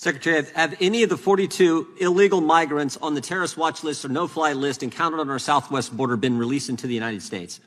Secretary, have any of the 42 illegal migrants on the terrorist watch list or no-fly list encountered on our southwest border been released into the United States?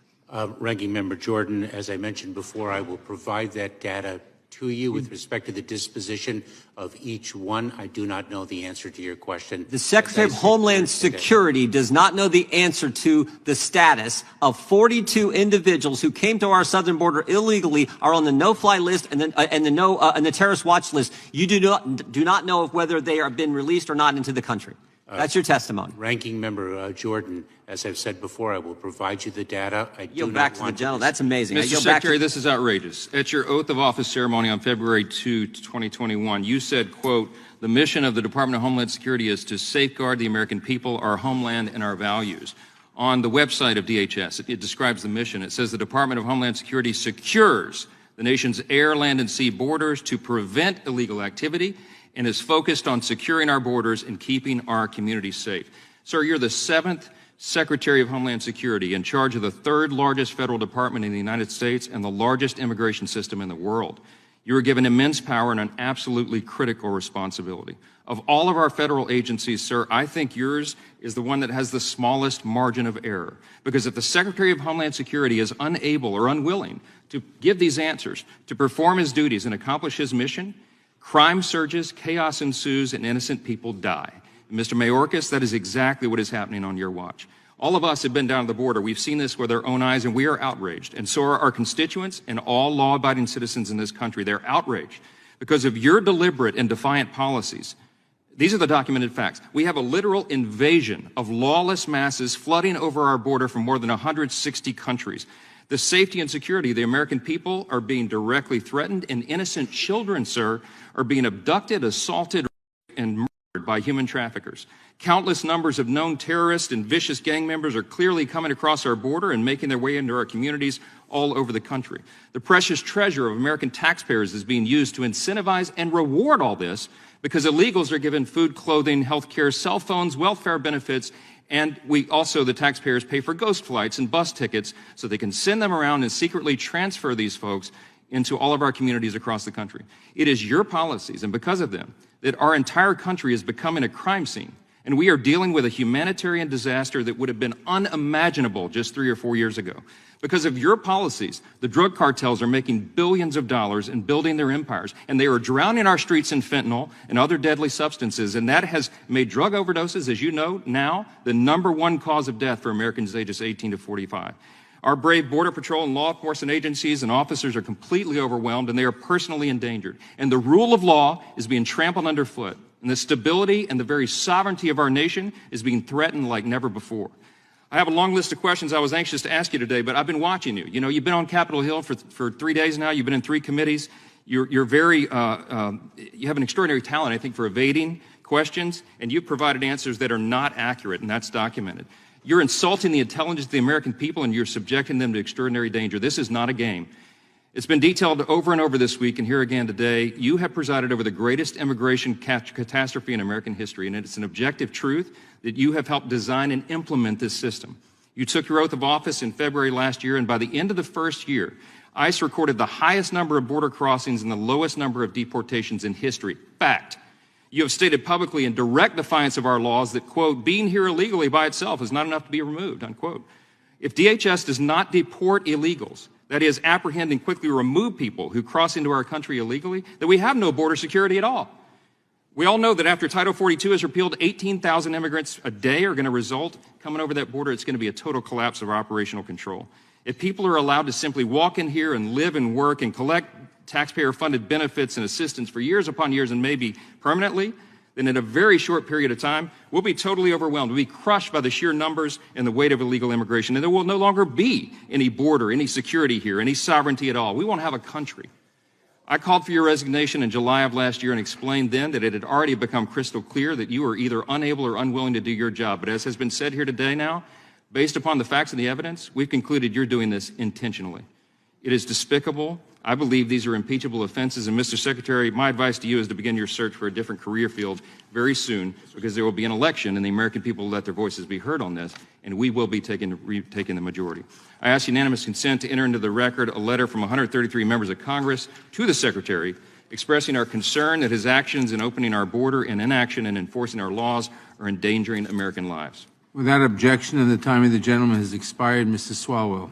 Ranking Member Jordan, as I mentioned before, I will provide that data to you with respect to the disposition of each one. I do not know the answer to your question. The Secretary of Homeland Security does not know the answer to the status of 42 individuals who came to our southern border illegally, are on the no-fly list and the terrorist watch list. You do not know of whether they have been released or not into the country. That's your testimony. Ranking Member Jordan, as I've said before, I will provide you the data. I do not back to the general. That's amazing. Mr. Secretary, this is outrageous. At your oath of office ceremony on February 2, 2021, you said, quote, "The mission of the Department of Homeland Security is to safeguard the American people, our homeland, and our values." On the website of DHS, it describes the mission. It says the Department of Homeland Security secures the nation's air, land, and sea borders to prevent illegal activity and is focused on securing our borders and keeping our communities safe. Sir, you're the 7th Secretary of Homeland Security in charge of the 3rd largest federal department in the United States and the largest immigration system in the world. You are given immense power and an absolutely critical responsibility. Of all of our federal agencies, sir, I think yours is the one that has the smallest margin of error. Because if the Secretary of Homeland Security is unable or unwilling to give these answers, to perform his duties and accomplish his mission, crime surges, chaos ensues, and innocent people die. And Mr. Mayorkas, that is exactly what is happening on your watch. All of us have been down to the border. We've seen this with our own eyes, and we are outraged. And so are our constituents and all law-abiding citizens in this country. They're outraged because of your deliberate and defiant policies. These are the documented facts. We have a literal invasion of lawless masses flooding over our border from more than 160 countries. The safety and security of the American people are being directly threatened, and innocent children, sir, are being abducted, assaulted, and murdered by human traffickers. Countless numbers of known terrorists and vicious gang members are clearly coming across our border and making their way into our communities all over the country. The precious treasure of American taxpayers is being used to incentivize and reward all this because illegals are given food, clothing, health care, cell phones, welfare benefits, and we also, the taxpayers, pay for ghost flights and bus tickets so they can send them around and secretly transfer these folks into all of our communities across the country. It is your policies, and because of them, that our entire country is becoming a crime scene. And we are dealing with a humanitarian disaster that would have been unimaginable just 3 or 4 years ago. Because of your policies, the drug cartels are making billions of dollars and building their empires, and they are drowning our streets in fentanyl and other deadly substances, and that has made drug overdoses, as you know now, the #1 cause of death for Americans ages 18 to 45. Our brave Border Patrol and law enforcement agencies and officers are completely overwhelmed, and they are personally endangered. And the rule of law is being trampled underfoot, and the stability and the very sovereignty of our nation is being threatened like never before. I have a long list of questions I was anxious to ask you today, but I've been watching you. You know, you've been on Capitol Hill for 3 days now. You've been in 3 committees. You have an extraordinary talent, I think, for evading questions, and you've provided answers that are not accurate, and that's documented. You're insulting the intelligence of the American people, and you're subjecting them to extraordinary danger. This is not a game. It's been detailed over and over this week, and here again today. You have presided over the greatest immigration catastrophe in American history, and it's an objective truth that you have helped design and implement this system. You took your oath of office in February last year, and by the end of the first year, ICE recorded the highest number of border crossings and the lowest number of deportations in history. Fact. You have stated publicly in direct defiance of our laws that, quote, being here illegally by itself is not enough to be removed, unquote. If DHS does not deport illegals, that is, apprehend and quickly remove people who cross into our country illegally, then we have no border security at all. We all know that after Title 42 is repealed, 18,000 immigrants a day are going to result coming over that border. It's going to be a total collapse of operational control. If people are allowed to simply walk in here and live and work and collect taxpayer-funded benefits and assistance for years upon years and maybe permanently, then in a very short period of time, we'll be totally overwhelmed. We'll be crushed by the sheer numbers and the weight of illegal immigration, and there will no longer be any border, any security here, any sovereignty at all. We won't have a country. I called for your resignation in July of last year and explained then that it had already become crystal clear that you were either unable or unwilling to do your job. But as has been said here today now, based upon the facts and the evidence, we've concluded you're doing this intentionally. It is despicable. I believe these are impeachable offenses, and Mr. Secretary, my advice to you is to begin your search for a different career field very soon, because there will be an election and the American people will let their voices be heard on this, and we will be taking the majority. I ask unanimous consent to enter into the record a letter from 133 members of Congress to the Secretary expressing our concern that his actions in opening our border and inaction in enforcing our laws are endangering American lives. Without objection, and the time of the gentleman has expired, Mrs. Swalwell.